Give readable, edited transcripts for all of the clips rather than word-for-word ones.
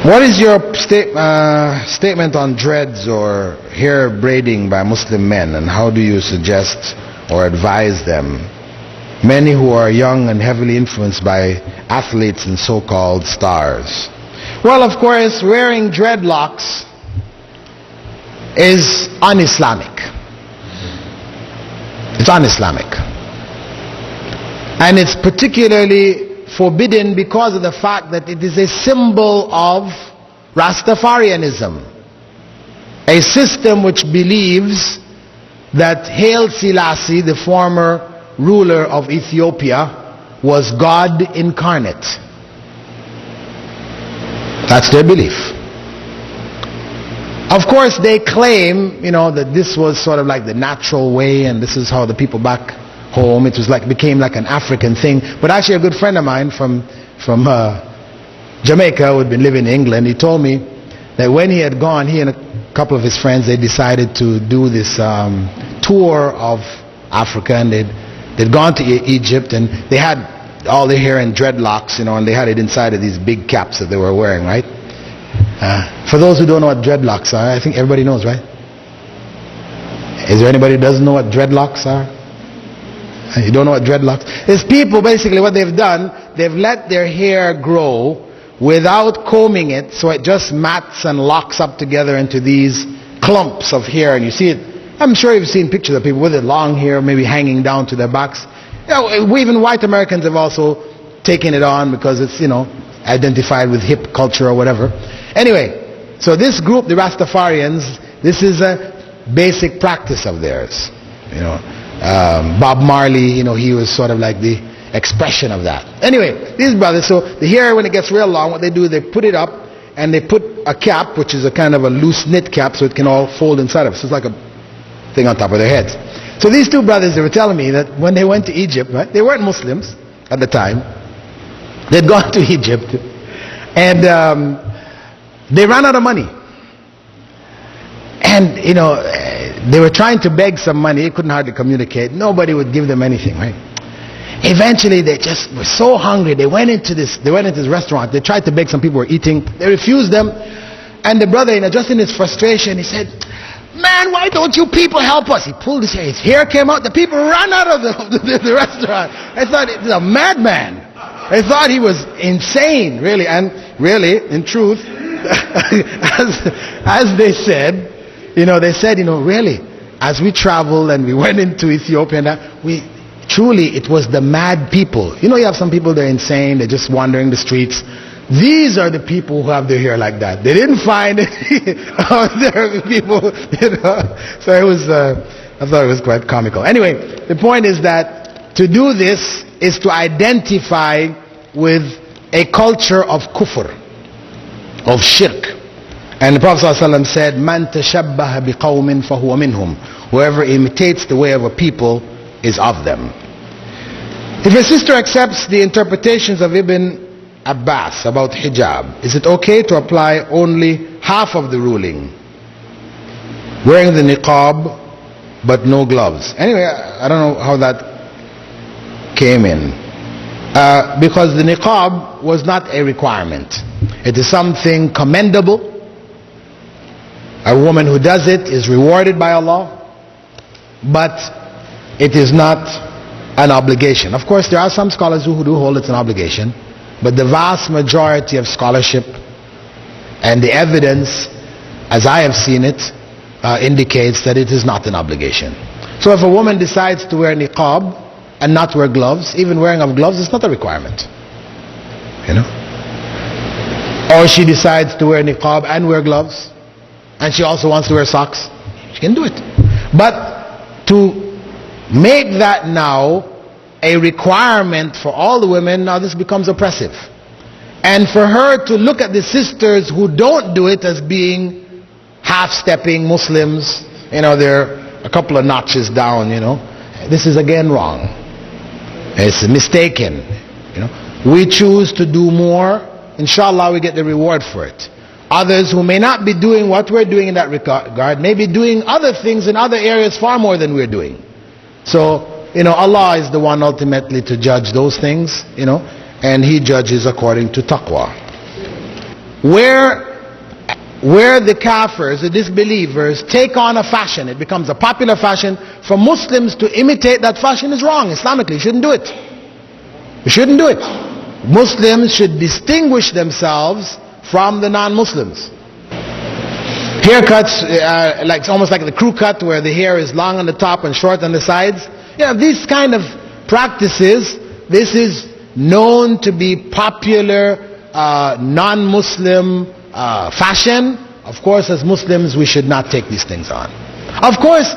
What is your statement on dreads or hair braiding by Muslim men, and how do you suggest or advise them? Many who are young and heavily influenced by athletes and so-called stars. Well, of course, wearing dreadlocks is un-Islamic. It's un-Islamic. And it's particularly forbidden because of the fact that it is a symbol of Rastafarianism, a system which believes that Haile Selassie, the former ruler of Ethiopia, was God incarnate. That's their belief. Of course, they claim, that this was sort of like the natural way, and this is how the people back home, it was became like an African thing. But actually, a good friend of mine from Jamaica, who had been living in England, he told me that when he had gone, he and a couple of his friends, they decided to do this tour of Africa, and they'd gone to Egypt, and they had all their hair in dreadlocks, and they had it inside of these big caps that they were wearing, right? For those who don't know what dreadlocks are, I think everybody knows, right? Is there anybody who doesn't know what dreadlocks are? You don't know what dreadlocks? It's people, basically what they've done, they've let their hair grow without combing it, so it just mats and locks up together into these clumps of hair, and you see it. I'm sure you've seen pictures of people with it long hair, maybe hanging down to their backs. Even white Americans have also taken it on because it's, identified with hip culture or whatever. Anyway, so this group, the Rastafarians, this is a basic practice of theirs. Bob Marley, he was sort of like the expression of that. Anyway, these brothers, so the hair, when it gets real long, what they do is they put it up and they put a cap, which is a kind of a loose knit cap, so it can all fold inside of it. So it's like a thing on top of their heads. So these two brothers, they were telling me that when they went to Egypt, right, they weren't Muslims at the time. They'd gone to Egypt and they ran out of money. And, they were trying to beg some money. They couldn't hardly communicate. Nobody would give them anything, right? Eventually, they just were so hungry. They went into this restaurant. They tried to beg. Some people were eating. They refused them. And the brother, just in his frustration, he said, "Man, why don't you people help us?" He pulled his hair. His hair came out. The people ran out of the restaurant. I thought it was a madman. I thought he was insane, really. And really, in truth, as they said, they said, really, as we traveled and we went into Ethiopia, it was the mad people. You have some people, they're insane, they're just wandering the streets. These are the people who have their hair like that. They didn't find any other people, So I thought it was quite comical. Anyway, the point is that to do this is to identify with a culture of kufr, of shirk. And the Prophet ﷺ said, "Man tashabbaha biqawmin fahuwa minhum." Whoever imitates the way of a people is of them. If a sister accepts the interpretations of Ibn Abbas about hijab, is it okay to apply only half of the ruling, wearing the niqab but no gloves? Anyway, I don't know how that came in. Because the niqab was not a requirement. It is something commendable. A woman who does it is rewarded by Allah, but it is not an obligation. Of course, there are some scholars who do hold it's an obligation, but the vast majority of scholarship and the evidence, as I have seen it, indicates that it is not an obligation. So if a woman decides to wear niqab and not wear gloves, even wearing of gloves is not a requirement. Or she decides to wear niqab and wear gloves, and she also wants to wear socks, she can do it. But to make that now a requirement for all the women, now this becomes oppressive. And for her to look at the sisters who don't do it as being half-stepping Muslims, they're a couple of notches down, this is again wrong. It's mistaken. We choose to do more, inshallah we get the reward for it. Others who may not be doing what we're doing in that regard may be doing other things in other areas far more than we're doing. So, Allah is the one ultimately to judge those things, and He judges according to taqwa. where the kafirs, the disbelievers, take on a fashion, it becomes a popular fashion for Muslims to imitate that fashion is wrong. Islamically, you shouldn't do it. You shouldn't do it. Muslims should distinguish themselves from the non-Muslims. Haircuts, like almost like the crew cut, where the hair is long on the top and short on the sides. Yeah, these kind of practices, this is known to be popular non-Muslim fashion. Of course, as Muslims, we should not take these things on. Of course,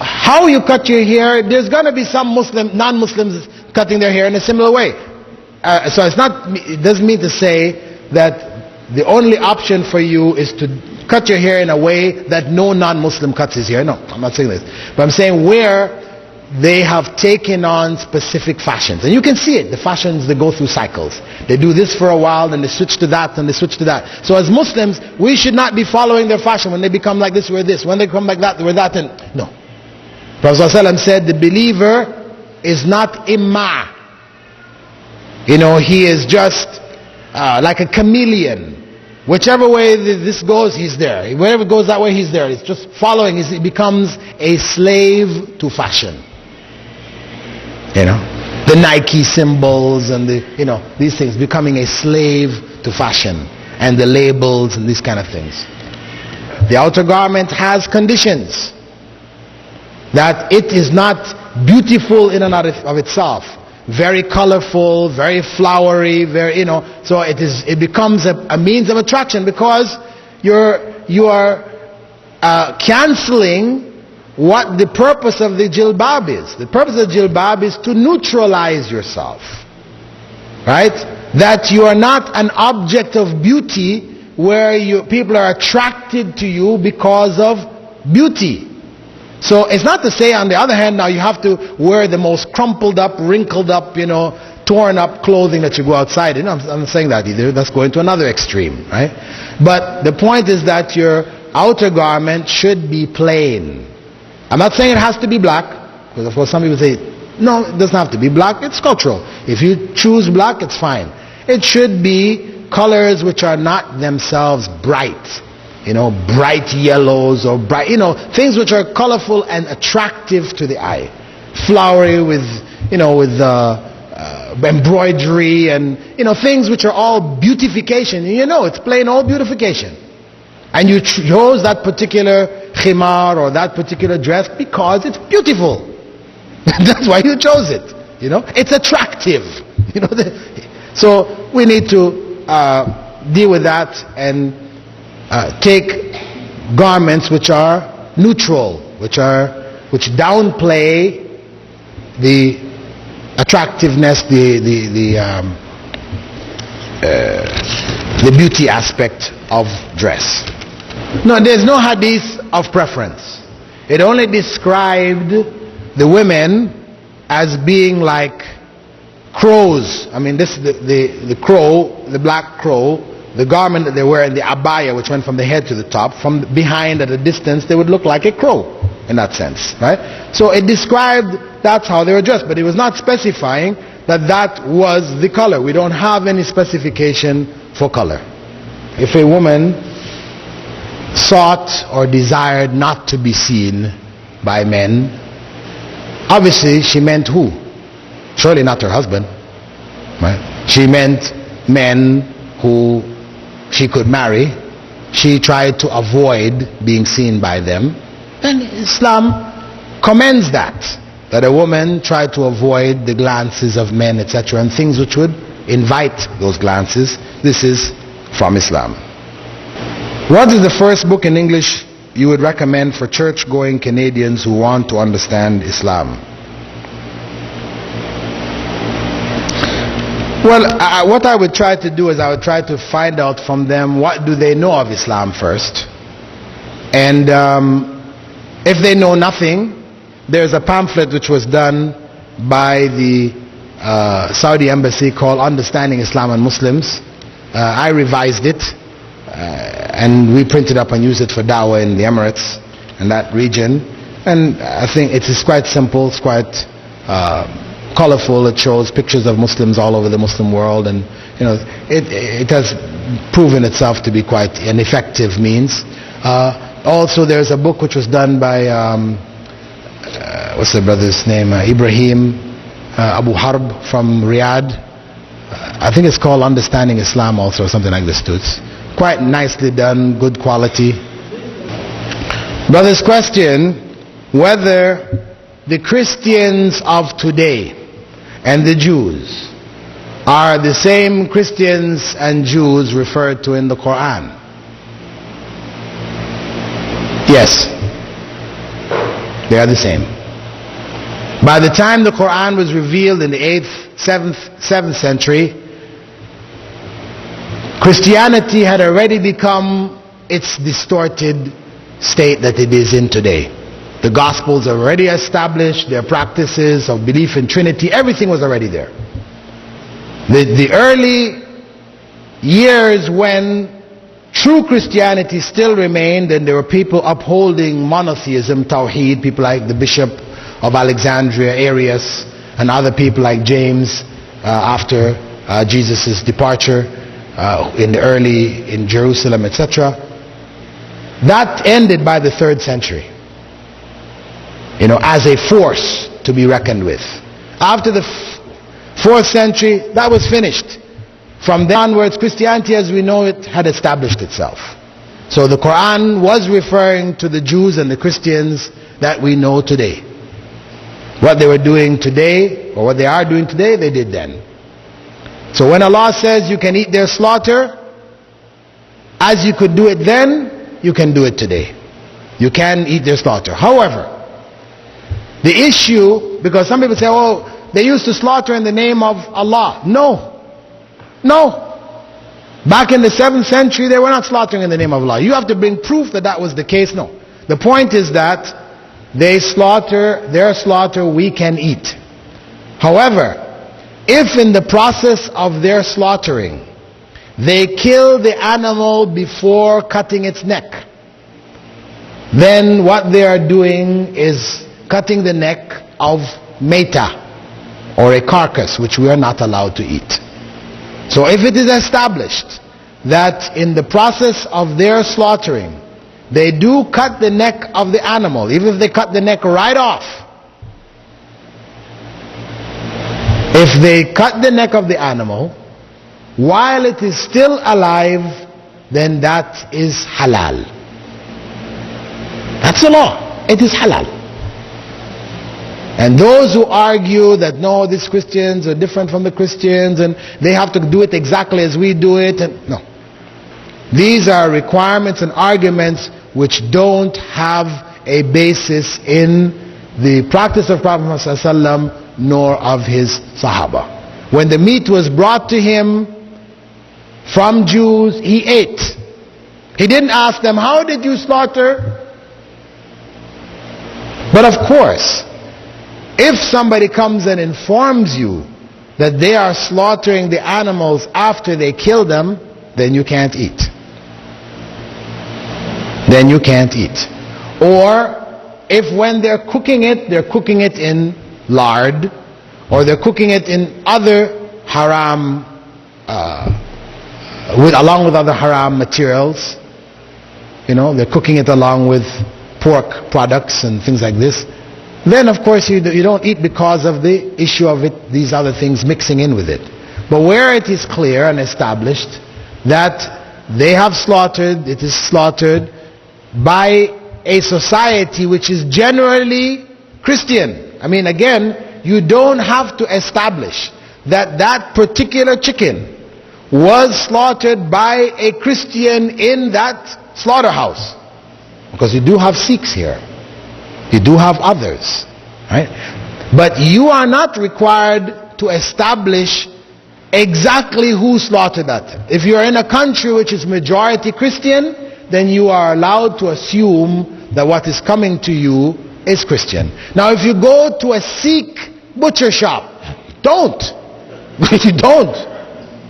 how you cut your hair, there's going to be some non-Muslims cutting their hair in a similar way. So it doesn't mean to say that the only option for you is to cut your hair in a way that no non-Muslim cuts his hair. No, I'm not saying this. But I'm saying where they have taken on specific fashions. And you can see it, the fashions, they go through cycles. They do this for a while, then they switch to that, and they switch to that. So as Muslims, we should not be following their fashion. When they become like this, we're this. When they become like that, we're that. And no. Prophet ﷺ said, the believer is not imma. He is just like a chameleon. Whichever way this goes, he's there. Wherever it goes that way, he's there. It's just following. He becomes a slave to fashion. The Nike symbols and these things, becoming a slave to fashion, and the labels and these kind of things. The outer garment has conditions, that it is not beautiful in and of itself. Very colorful, very flowery, so it becomes a means of attraction, because you are canceling what the purpose of the jilbab is. The purpose of the jilbab is to neutralize yourself, right? That you are not an object of beauty where people are attracted to you because of beauty. So it's not to say, on the other hand, now you have to wear the most crumpled up, wrinkled up, torn up clothing that you go outside. I'm not saying that either. That's going to another extreme, right? But the point is that your outer garment should be plain. I'm not saying it has to be black, because of course some people say, no, it doesn't have to be black. It's cultural. If you choose black, it's fine. It should be colors which are not themselves bright. Bright yellows or bright, things which are colorful and attractive to the eye. Flowery with embroidery and, things which are all beautification. It's plain old beautification. And you chose that particular khimar or that particular dress because it's beautiful. That's why you chose it. It's attractive. So we need to deal with that and take garments which are neutral, which downplay the attractiveness, the beauty aspect of dress. No, there's no hadith of preference. It only described the women as being like crows. I mean, the crow, the black crow, the garment that they wear in the abaya, which went from the head to the top, from behind at a distance, they would look like a crow in that sense, right? So it described that's how they were dressed, but it was not specifying that was the color. We don't have any specification for color. If a woman sought or desired not to be seen by men, obviously she meant who? Surely not her husband, right? She meant men who she could marry. She tried to avoid being seen by them, and Islam commends that a woman tried to avoid the glances of men, etc., and things which would invite those glances. This is from Islam. What is the first book in English you would recommend for church-going Canadians who want to understand Islam? Well, what I would try to do is I would try to find out from them what do they know of Islam first. And if they know nothing, there's a pamphlet which was done by the Saudi embassy called Understanding Islam and Muslims. I revised it and we printed up and used it for dawah in the Emirates and that region. And I think it is quite simple, it's quite colorful. It shows pictures of Muslims all over the Muslim world, and it has proven itself to be quite an effective means. Also, there's a book which was done by what's the brother's name? Ibrahim Abu Harb from Riyadh. I think it's called Understanding Islam also, or something like this too. It's quite nicely done, good quality. Brother's question, whether the Christians of today and the Jews are the same Christians and Jews referred to in the Quran. Yes, they are the same. By the time the Quran was revealed in the 8th, 7th century, Christianity had already become its distorted state that it is in today. The Gospels are already established, their practices of belief in Trinity, everything was already there. The early years when true Christianity still remained, and there were people upholding monotheism, Tawheed, people like the Bishop of Alexandria, Arius, and other people like James after Jesus' departure in Jerusalem, etc. That ended by the 3rd century, as a force to be reckoned with. After the 4th century, that was finished. From then onwards, Christianity as we know it had established itself. So the Quran was referring to the Jews and the Christians that we know today. What they were doing today, or what they are doing today, they did then. So when Allah says you can eat their slaughter, as you could do it then, you can do it today. You can eat their slaughter. However, the issue, because some people say, oh, they used to slaughter in the name of Allah. No. Back in the 7th century, they were not slaughtering in the name of Allah. You have to bring proof that that was the case. No. The point is that they slaughter, their slaughter we can eat. However, if in the process of their slaughtering, they kill the animal before cutting its neck, then what they are doing is cutting the neck of meta, or a carcass, which we are not allowed to eat. So if it is established that in the process of their slaughtering, they do cut the neck of the animal, even if they cut the neck right off, if they cut the neck of the animal while it is still alive, then that is halal. That's the law. It is halal. And those who argue that no, these Christians are different from the Christians and they have to do it exactly as we do it, and no. These are requirements and arguments which don't have a basis in the practice of Prophet Muhammad ﷺ nor of his Sahaba. When the meat was brought to him from Jews, he ate. He didn't ask them, how did you slaughter? But of course, if somebody comes and informs you that they are slaughtering the animals after they kill them, then you can't eat. Then you can't eat. Or if when they're cooking it in lard, or they're cooking it in other haram, along with other haram materials, they're cooking it along with pork products and things like this, then of course you don't eat because of the issue of it, these other things mixing in with it. But where it is clear and established that they have slaughtered, it is slaughtered by a society which is generally Christian. I mean, again, you don't have to establish that that particular chicken was slaughtered by a Christian in that slaughterhouse, because you do have Sikhs here, you do have others, right? But you are not required to establish exactly who slaughtered that. If you are in a country which is majority Christian, then you are allowed to assume that what is coming to you is Christian. Now if you go to a Sikh butcher shop, don't. You don't.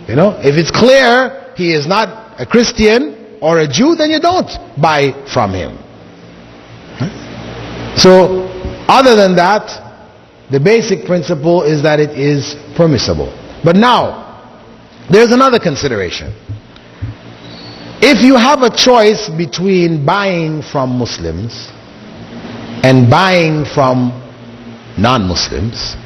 If it's clear he is not a Christian or a Jew, then you don't buy from him. So other than that, the basic principle is that it is permissible. But now, there's another consideration. If you have a choice between buying from Muslims and buying from non-Muslims,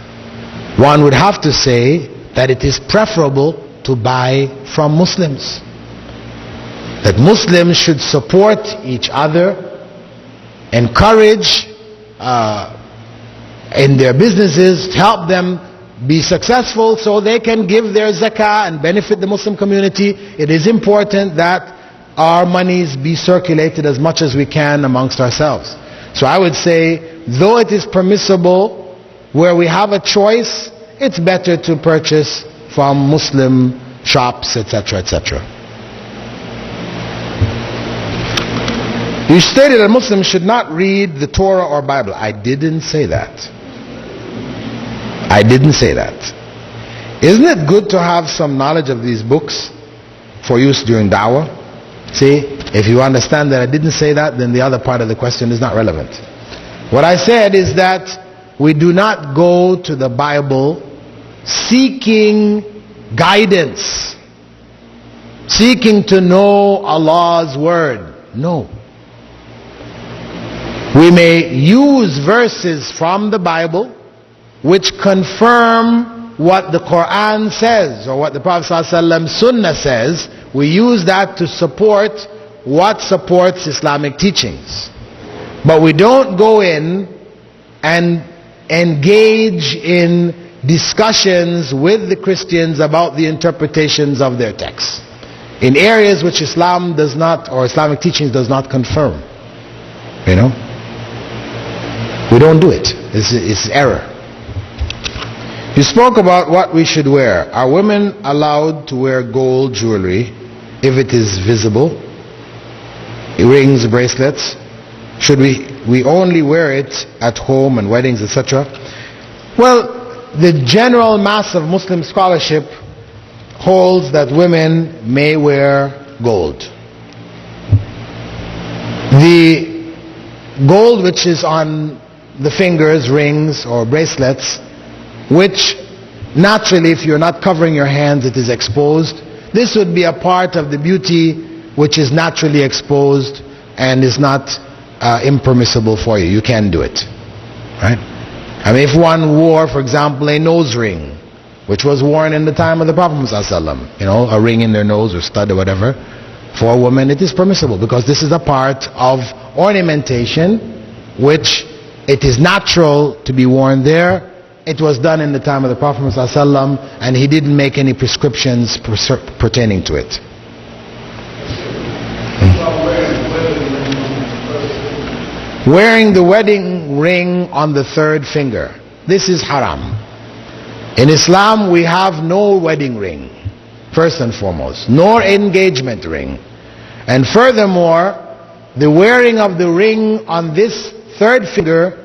one would have to say that it is preferable to buy from Muslims. That Muslims should support each other, encourage in their businesses, help them be successful so they can give their zakah and benefit the Muslim community. It is important that our monies be circulated as much as we can amongst ourselves. So I would say, though it is permissible where we have a choice, it's better to purchase from Muslim shops, etc., etc. You stated that Muslims should not read the Torah or Bible. I didn't say that. I didn't say that. Isn't it good to have some knowledge of these books for use during da'wah? See, if you understand that I didn't say that, then the other part of the question is not relevant. What I said is that we do not go to the Bible seeking guidance, seeking to know Allah's word. No. We may use verses from the Bible which confirm what the Quran says or what the Prophet ﷺ Sunnah says. We use that to support what supports Islamic teachings. But we don't go in and engage in discussions with the Christians about the interpretations of their texts in areas which Islam does not, or Islamic teachings does not confirm. You know? We don't do it. It's error. You spoke about what we should wear. Are women allowed to wear gold jewelry if it is visible? Rings, bracelets? Should we only wear it at home and weddings, etc.? Well, the general mass of Muslim scholarship holds that women may wear gold. The gold which is on the fingers, rings or bracelets, which naturally, if you're not covering your hands, it is exposed. This would be a part of the beauty which is naturally exposed and is not impermissible for you. You can do it, right? I mean, if one wore, for example, a nose ring, which was worn in the time of the Prophet ﷺ, you know, a ring in their nose or stud or whatever, for a woman it is permissible because this is a part of ornamentation which it is natural to be worn there. It was done in the time of the Prophet ﷺ, and he didn't make any prescriptions pertaining to it. Wearing the wedding ring on the third finger. This is haram. In Islam we have no wedding ring, first and foremost, nor engagement ring. And furthermore, the wearing of the ring on this third finger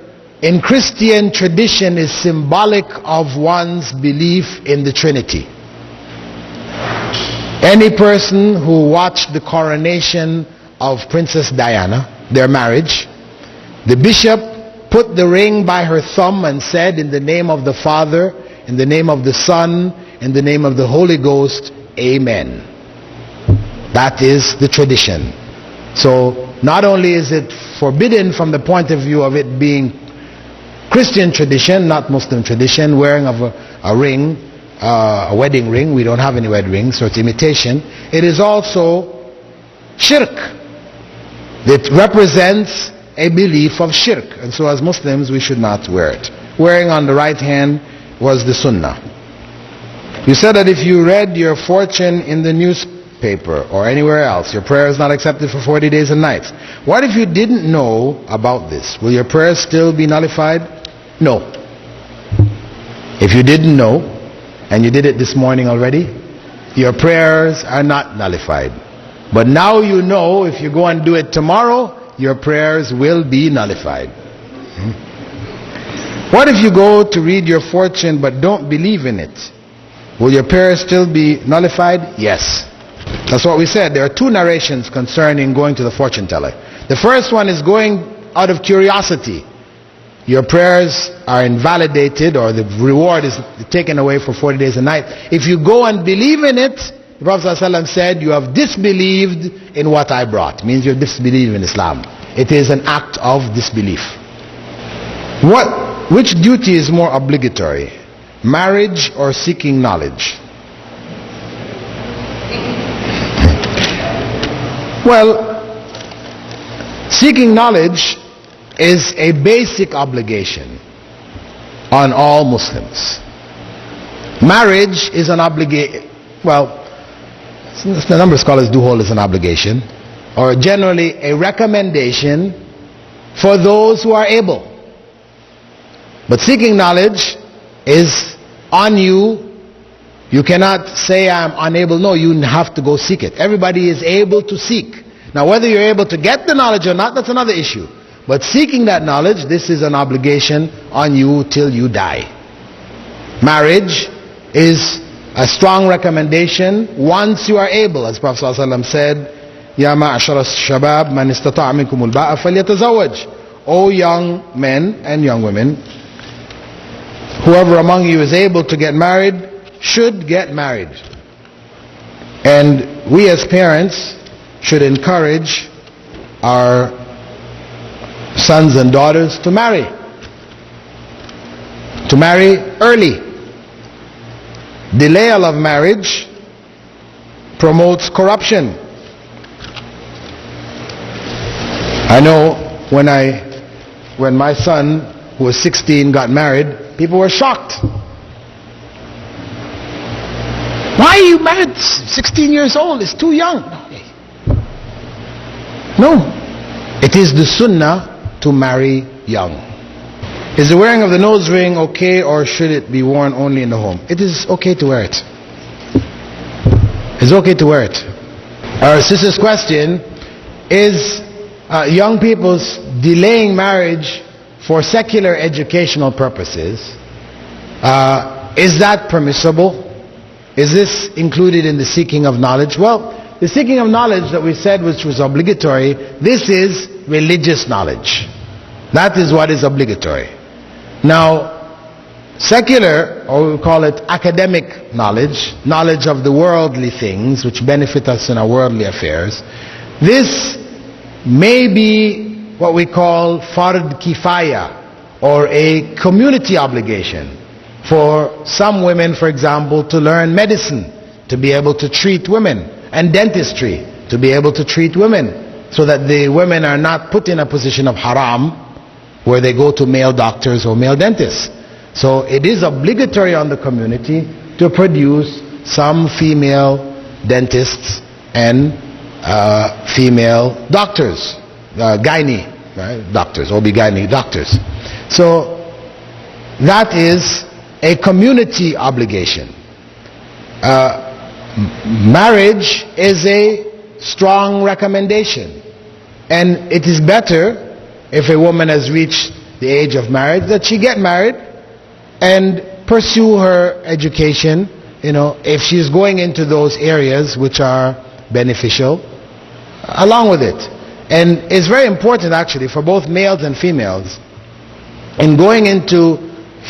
in Christian tradition is symbolic of one's belief in the Trinity. Any person who watched the coronation of Princess Diana, their marriage, the bishop put the ring by her thumb and said, in the name of the Father, in the name of the Son, in the name of the Holy Ghost, Amen. That is the tradition. So not only is it forbidden from the point of view of it being Christian tradition, not Muslim tradition, wearing of a ring, a wedding ring. We don't have any wedding rings, so it's imitation. It is also shirk. It represents a belief of shirk, and so as Muslims we should not wear it. Wearing on the right hand was the sunnah. You said that if you read your fortune in the newspaper or anywhere else, your prayer is not accepted for 40 days and nights. What if you didn't know about this? Will your prayers still be nullified? No. If you didn't know and you did it this morning already, your prayers are not nullified. But now you know, if you go and do it tomorrow, your prayers will be nullified. What if you go to read your fortune but don't believe in it? Will your prayers still be nullified? Yes. That's what we said. There are two narrations concerning going to the fortune teller. The first one is going out of curiosity. Your prayers are invalidated or the reward is taken away for 40 days and nights. If you go and believe in it, the Prophet ﷺ said, you have disbelieved in what I brought. It means you have disbelieved in Islam. It is an act of disbelief. Which duty is more obligatory? Marriage or seeking knowledge? Well, seeking knowledge is a basic obligation on all Muslims. Marriage is an obligation. Well, the number of scholars do hold as an obligation, or generally a recommendation for those who are able. But seeking knowledge is on you. You cannot say I'm unable. No, you have to go seek it. Everybody is able to seek. Now whether you're able to get the knowledge or not, that's another issue. But seeking that knowledge, this is an obligation on you till you die. Marriage is a strong recommendation once you are able. As Prophet ﷺ said, Ya ma'ashara shabab man istata'a minkumul ba'a falyatazawwaj. O young men and young women, whoever among you is able to get married should get married. And we as parents should encourage our sons and daughters to marry early. Delay of marriage promotes corruption. I know when my son, who was 16, got married, people were shocked. Why are you married 16 years old? It's too young. No. It is the sunnah to marry young. Is the wearing of the nose ring okay, or should it be worn only in the home? It is okay to wear it. It's okay to wear it. Our sister's question is, young people's delaying marriage for secular educational purposes, is that permissible? Is this included in the seeking of knowledge? Well, the seeking of knowledge that we said, which was obligatory, this is religious knowledge. That is what is obligatory. Now, secular, or we call it academic knowledge, knowledge of the worldly things which benefit us in our worldly affairs, this may be what we call fard kifaya, or a community obligation. For some women, for example, to learn medicine, to be able to treat women, and dentistry, to be able to treat women, so that the women are not put in a position of haram, where they go to male doctors or male dentists. So it is obligatory on the community to produce some female dentists and female doctors, gynae doctors, OB-GYN doctors. So that is a community obligation. Marriage is a strong recommendation, and it is better if a woman has reached the age of marriage that she get married and pursue her education, if she's going into those areas which are beneficial, along with it. And it's very important actually for both males and females in going into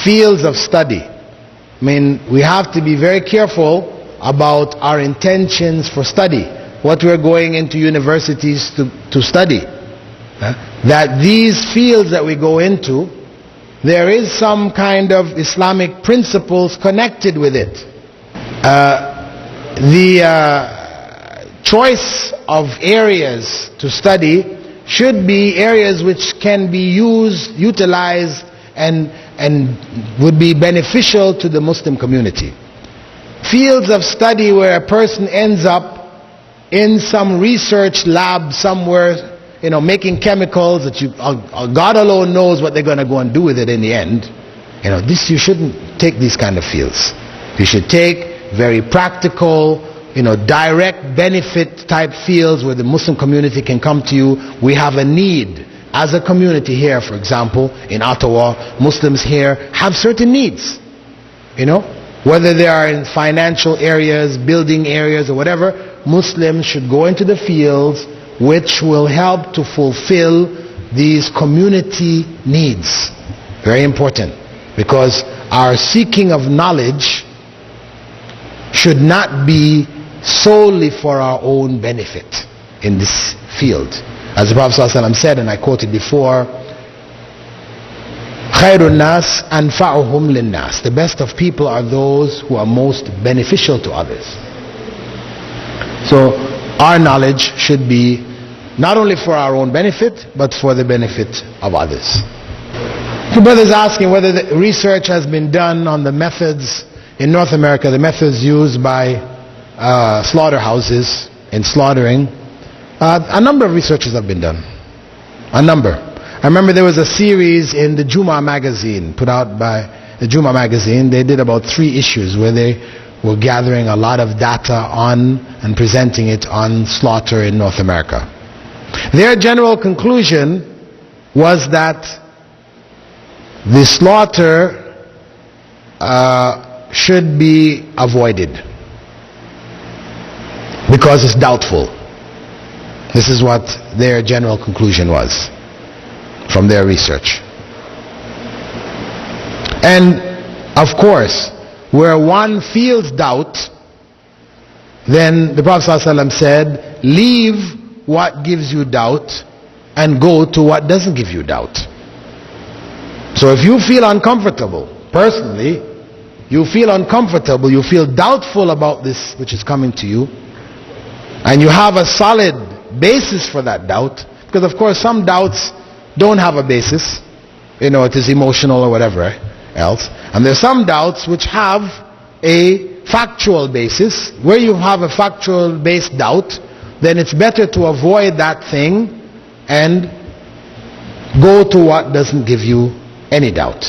fields of study. I mean, we have to be very careful about our intentions for study, what we're going into universities to study. That these fields that we go into, there is some kind of Islamic principles connected with it. The choice of areas to study should be areas which can be utilized and would be beneficial to the Muslim community. Fields of study where a person ends up in some research lab somewhere, making chemicals that God alone knows what they're going to go and do with it in the end. You shouldn't take these kind of fields. You should take very practical, direct benefit type fields where the Muslim community can come to you. We have a need as a community here, for example, in Ottawa. Muslims here have certain needs, whether they are in financial areas, building areas, or whatever. Muslims should go into the fields which will help to fulfill these community needs. Very important, because our seeking of knowledge should not be solely for our own benefit in this field. As the Prophet ﷺ said, and I quoted before, خَيْرُ النَّاسِ أَنْفَعُهُمْ لِلنَّاسِ. The best of people are those who are most beneficial to others. So our knowledge should be not only for our own benefit, but for the benefit of others. The brother's asking whether the research has been done on the methods in North America, the methods used by slaughterhouses in slaughtering. A number of researches have been done. A number. I remember there was a series in the Juma magazine, put out by the Juma magazine. They did about 3 issues where they were gathering a lot of data on and presenting it on slaughter in North America. Their general conclusion was that the slaughter should be avoided because it's doubtful. This is what their general conclusion was from their research. And of course, where one feels doubt, then the Prophet ﷺ said, leave what gives you doubt and go to what doesn't give you doubt. So if you feel uncomfortable, personally, you feel uncomfortable, you feel doubtful about this which is coming to you, and you have a solid basis for that doubt, because of course some doubts don't have a basis, it is emotional or whatever else, and there's some doubts which have a factual basis. Where you have a factual based doubt, then it's better to avoid that thing and go to what doesn't give you any doubt.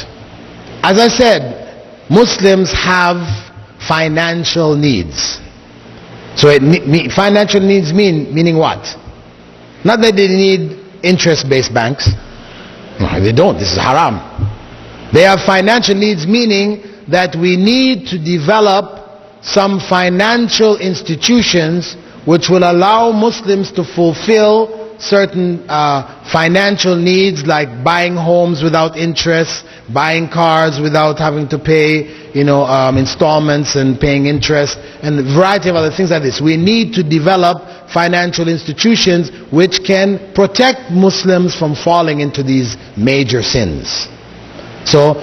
As I said, Muslims have financial needs. So financial needs meaning what? Not that they need interest-based banks. No, they don't. This is haram. They have financial needs, meaning that we need to develop some financial institutions which will allow Muslims to fulfill certain financial needs, like buying homes without interest, buying cars without having to pay installments and paying interest, and a variety of other things like this. We need to develop financial institutions which can protect Muslims from falling into these major sins. So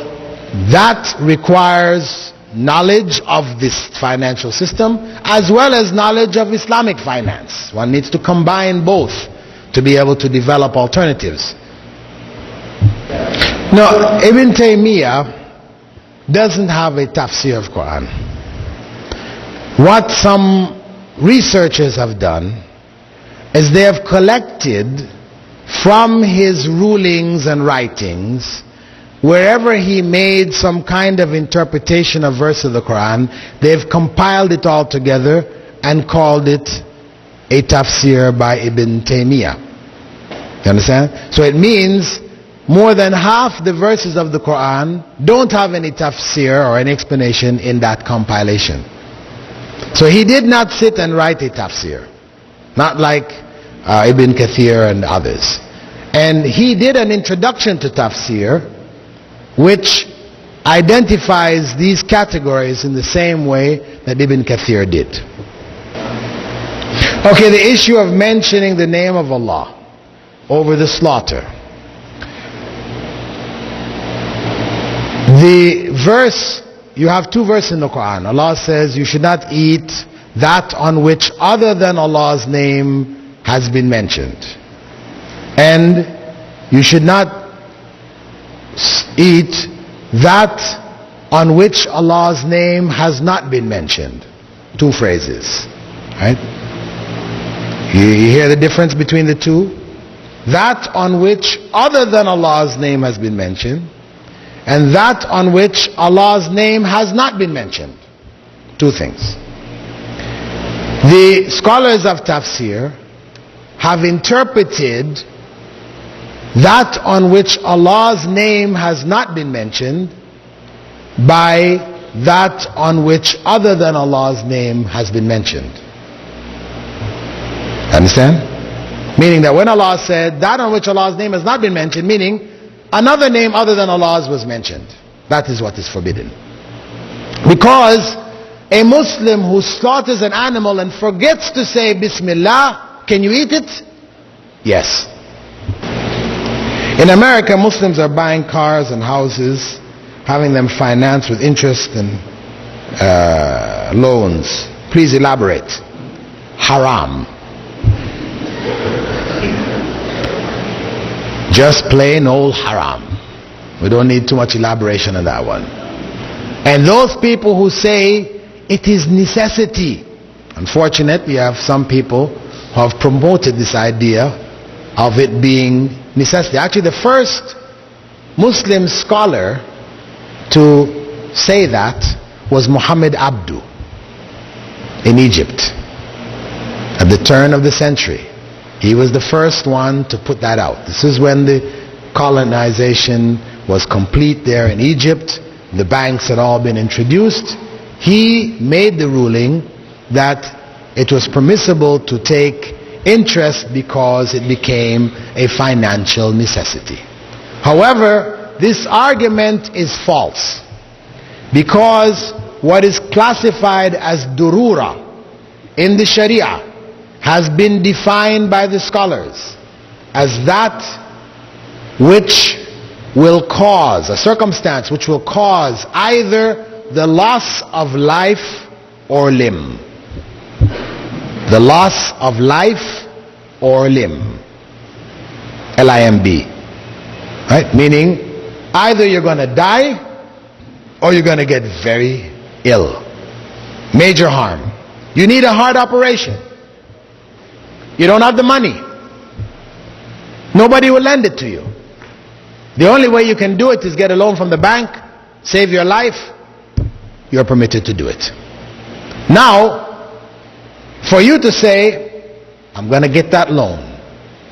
that requires knowledge of this financial system as well as knowledge of Islamic finance. One needs to combine both to be able to develop alternatives. Now, Ibn Taymiyyah doesn't have a tafsir of Quran. What some researchers have done is they have collected from his rulings and writings, wherever he made some kind of interpretation of verse of the Quran, they've compiled it all together and called it a tafsir by Ibn Taymiyyah. You understand? So it means more than half the verses of the Quran don't have any tafsir or any explanation in that compilation. So he did not sit and write a tafsir, not like Ibn Kathir and others. And he did an introduction to tafsir which identifies these categories in the same way that Ibn Kathir did. Okay, the issue of mentioning the name of Allah over the slaughter. The verse, you have 2 verses in the Quran. Allah says you should not eat that on which other than Allah's name has been mentioned. And you should not eat that on which Allah's name has not been mentioned. 2 phrases. Right? You hear the difference between the two? That on which other than Allah's name has been mentioned, and that on which Allah's name has not been mentioned. 2 things. The scholars of tafsir have interpreted that on which Allah's name has not been mentioned by that on which other than Allah's name has been mentioned. Understand? Meaning that when Allah said that on which Allah's name has not been mentioned, meaning another name other than Allah's was mentioned. That is what is forbidden. Because A Muslim who slaughters an animal and forgets to say Bismillah, can you eat it? Yes. In America, Muslims are buying cars and houses, having them financed with interest and loans. Please elaborate. Haram. Just plain old haram. We don't need too much elaboration on that one. And those people who say it is necessity. Unfortunately, we have some people who have promoted this idea of it being necessity. Actually, the first Muslim scholar to say that was Muhammad Abdu in Egypt at the turn of the century. He was the first one to put that out. This is when the colonization was complete there in Egypt. The banks had all been introduced. He made the ruling that it was permissible to take interest because it became a financial necessity. However, this argument is false, because what is classified as durura in the Sharia has been defined by the scholars as that which will cause, a circumstance which will cause either the loss of life or limb. The loss of life or limb. L-I-M-B. Right? Meaning, either you're going to die or you're going to get very ill. Major harm. You need a heart operation. You don't have the money. Nobody will lend it to you. The only way you can do it is get a loan from the bank, save your life. You're permitted to do it. Now, for you to say, I'm going to get that loan.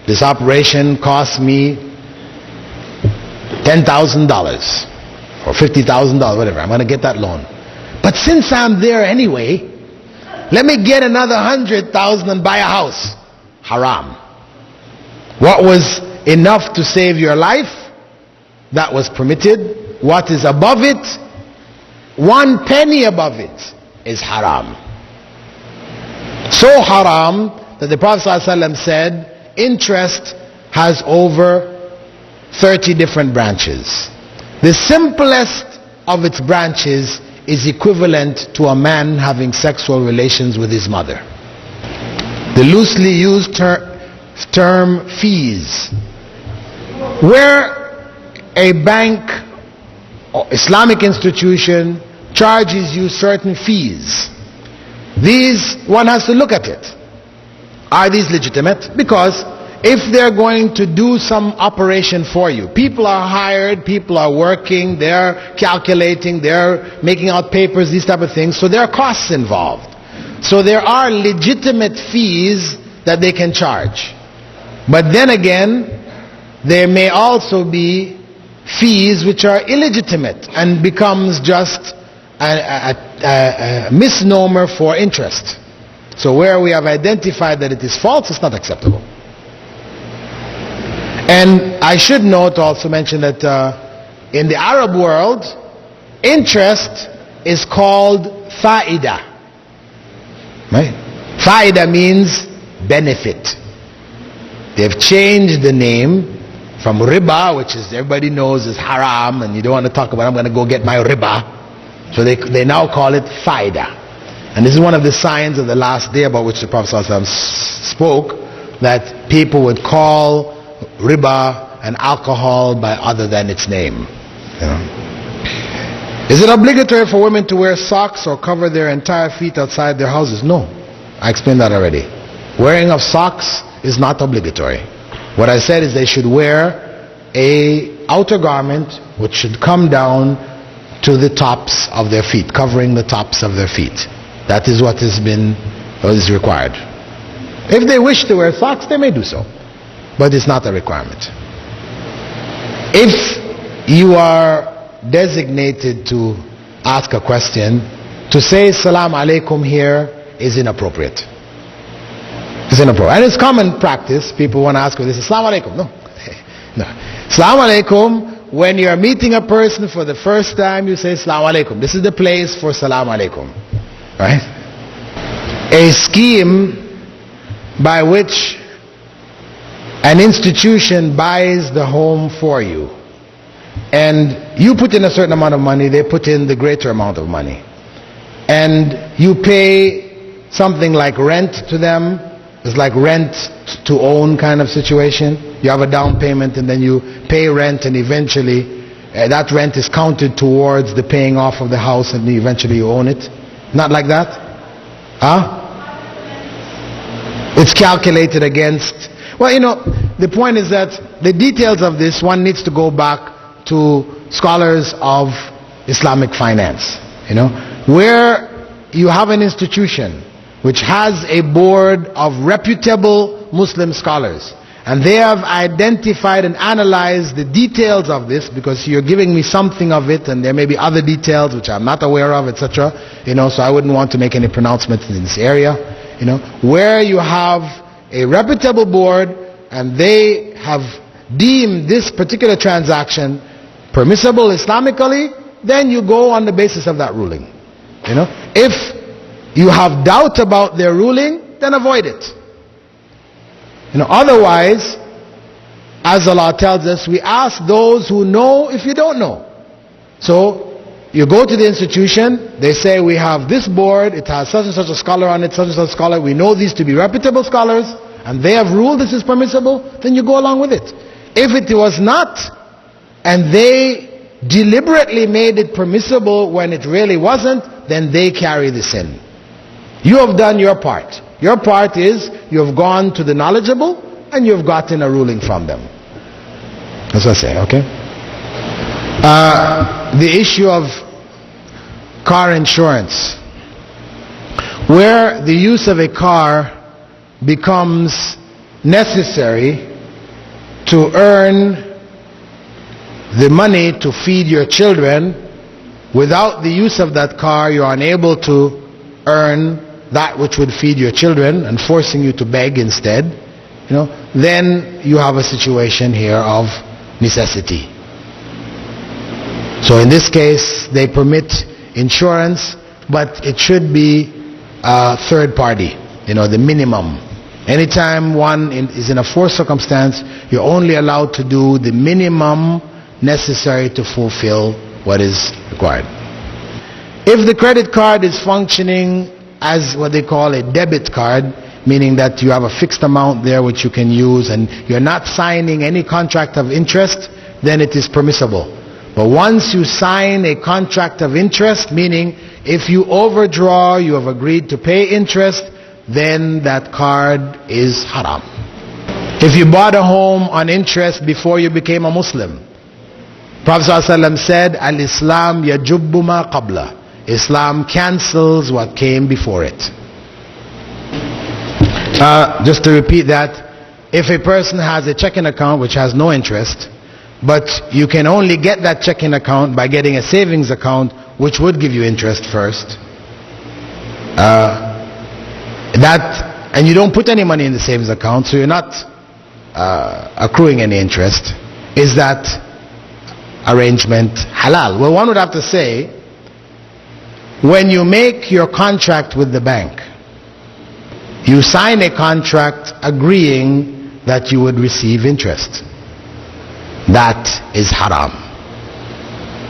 This operation costs me $10,000 or $50,000, whatever. I'm going to get that loan. But since I'm there anyway, let me get another $100,000 and buy a house. Haram. What was enough to save your life, that was permitted. What is above it, 1 penny above it, is haram. So haram that the Prophet ﷺ said interest has over 30 different branches. The simplest of its branches is equivalent to a man having sexual relations with his mother. The loosely used term fees, where a bank or Islamic institution charges you certain fees, these, one has to look at it. Are these legitimate? Because if they're going to do some operation for you, people are hired, people are working, they're calculating, they're making out papers, these type of things, so there are costs involved. So there are legitimate fees that they can charge. But then again, there may also be fees which are illegitimate and becomes just a misnomer for interest. So where we have identified that it is false, it's not acceptable. And I should note, also mention that in the Arab world, interest is called fa'ida. Right? Fa'ida means benefit. They've changed the name from riba, which is everybody knows is haram, and you don't want to talk about, I'm going to go get my riba. So they now call it fa'ida. And this is one of the signs of the last day about which the Prophet ﷺ spoke, that people would call riba and alcohol by other than its name. You know? Is it obligatory for women to wear socks or cover their entire feet outside their houses? No. I explained that already. Wearing of socks is not obligatory. What I said is they should wear a outer garment which should come down to the tops of their feet, covering the tops of their feet. That is what is required. If they wish to wear socks, they may do so, but it's not a requirement. If you are designated to ask a question, to say Salam Alaikum here is inappropriate. It's inappropriate. And it's common practice. People want to ask, this is Salam Alaikum. No. No. Salam Alaikum, when you're meeting a person for the first time, you say Salam Alaikum. This is the place for Salam Alaikum. right? A scheme by which an institution buys the home for you, and you put in a certain amount of money, they put in the greater amount of money, and you pay something like rent to them. It's like rent to own kind of situation. You have a down payment and then you pay rent, and eventually that rent is counted towards the paying off of the house, and eventually you own it. Not like that? Huh? It's calculated against. Well, the point is that the details of this, one needs to go back to scholars of Islamic finance. Where you have an institution which has a board of reputable Muslim scholars, and they have identified and analyzed the details of this, because you're giving me something of it and there may be other details which I'm not aware of, etc. So I wouldn't want to make any pronouncements in this area. Where you have a reputable board and they have deemed this particular transaction permissible Islamically, then you go on the basis of that ruling. If you have doubt about their ruling, then avoid it. Otherwise, as Allah tells us, we ask those who know if you don't know. So you go to the institution, they say we have this board, it has such and such a scholar on it, such and such a scholar, we know these to be reputable scholars, and they have ruled this is permissible, then you go along with it. If it was not, and they deliberately made it permissible when it really wasn't, then they carry the sin. You have done your part. Your part is you have gone to the knowledgeable and you have gotten a ruling from them. That's what I say, okay? The issue of car insurance, where the use of a car becomes necessary to earn the money to feed your children. Without the use of that car, you are unable to earn that which would feed your children, and forcing you to beg instead, then you have a situation here of necessity. So in this case, they permit insurance, but it should be third party, the minimum. Anytime one is in a forced circumstance, you're only allowed to do the minimum necessary to fulfill what is required. If the credit card is functioning as what they call a debit card, meaning that you have a fixed amount there which you can use and you're not signing any contract of interest, then it is permissible. But once you sign a contract of interest, meaning if you overdraw, you have agreed to pay interest, then that card is haram. If you bought a home on interest before you became a Muslim, Prophet ﷺ said, Al-Islam yajubbu ma qabla. Islam cancels what came before it. Just to repeat that, if a person has a checking account which has no interest, but you can only get that checking account by getting a savings account which would give you interest first, and you don't put any money in the savings account, so you're not accruing any interest, is that arrangement halal? Well, one would have to say, when you make your contract with the bank, you sign a contract agreeing that you would receive interest. That is haram.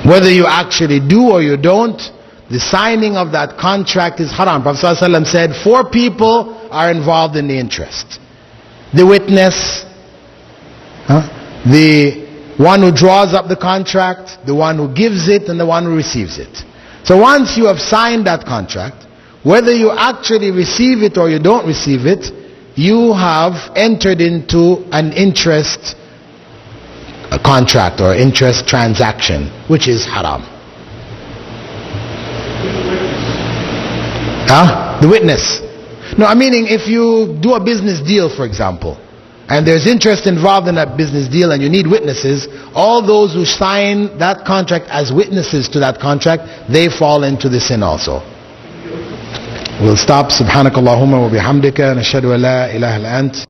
Whether you actually do or you don't, the signing of that contract is haram. Prophet ﷺ said 4 people are involved in the interest: the witness, the one who draws up the contract, the one who gives it, and the one who receives it. So once you have signed that contract, whether you actually receive it or you don't receive it, you have entered into an interest contract or interest transaction, which is haram. The witness. No, I'm meaning if you do a business deal, for example, and there's interest involved in that business deal and you need witnesses, all those who sign that contract as witnesses to that contract, they fall into the sin also. We'll stop. Subhanakallahumma wa bihamdika, nashhadu an la ilaha illa ant.